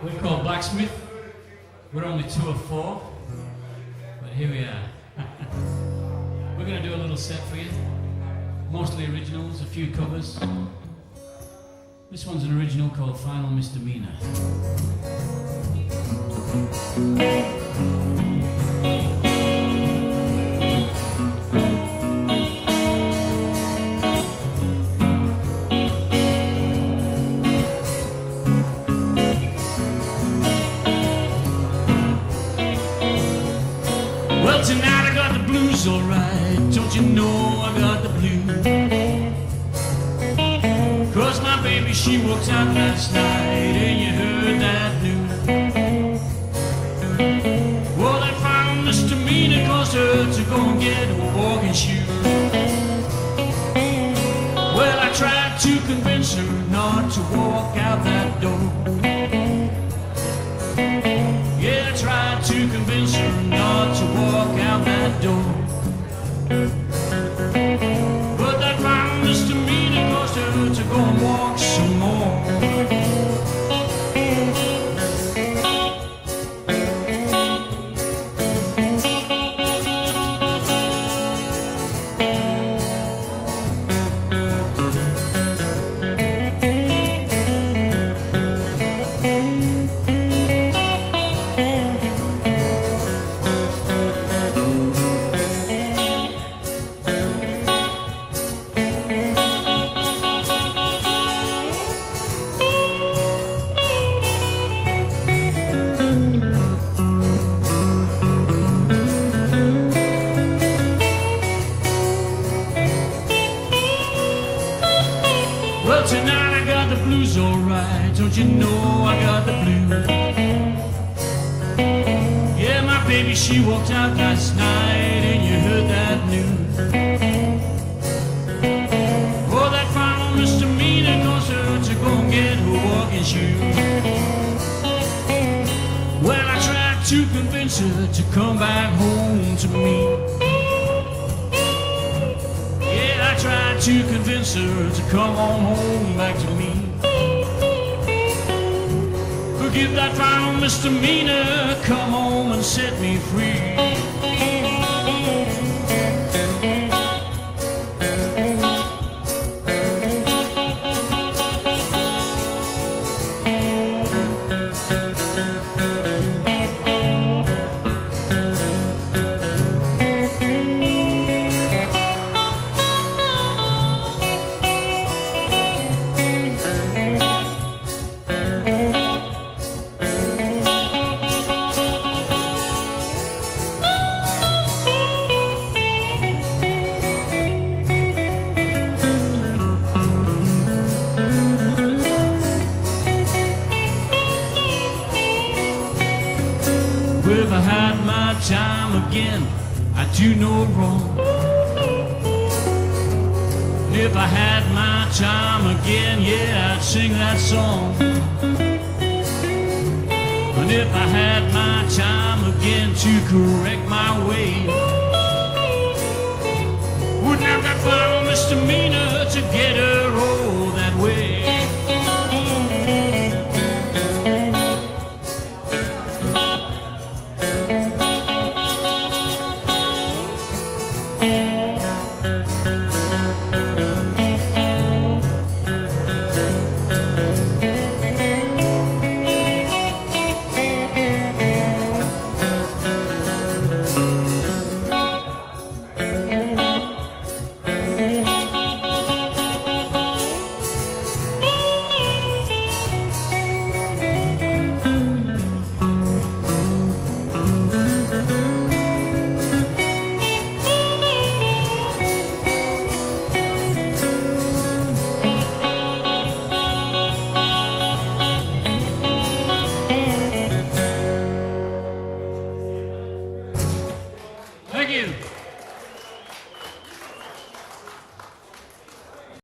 We're called Blacksmith. We're only 2 of 4, but here we are. We're going to do a little set for you. Mostly originals, a few covers. This one's an original called Final Misdemeanour. Well, tonight I got the blues alright. Don't you know I got the blues? Cause my baby, she walked out last night, and you heard that news. Well, that final misdemeanor caused her to go and get her walking shoes. Well, I tried to convince her not to walk out that door. Yeah, I tried to convince her not to walk out that door. But that final misdemeanor caused her to go and walk some more. Well, tonight I got the blues alright. Don't you know I got the blues? Yeah, my baby, she walked out last night, and you heard that news. Oh, that final misdemeanor caused her to go and get her walking shoes. Well, I tried to convince her to come back home to me. I tried to convince her to come on home back to me. Forgive that final misdemeanor, come home and set me free. If I had my time again, I'd do no wrong. If I had my time again, yeah, I'd sing that song. And if I had my time again to correct my ways, wouldn't have that final misdemeanor to get her over.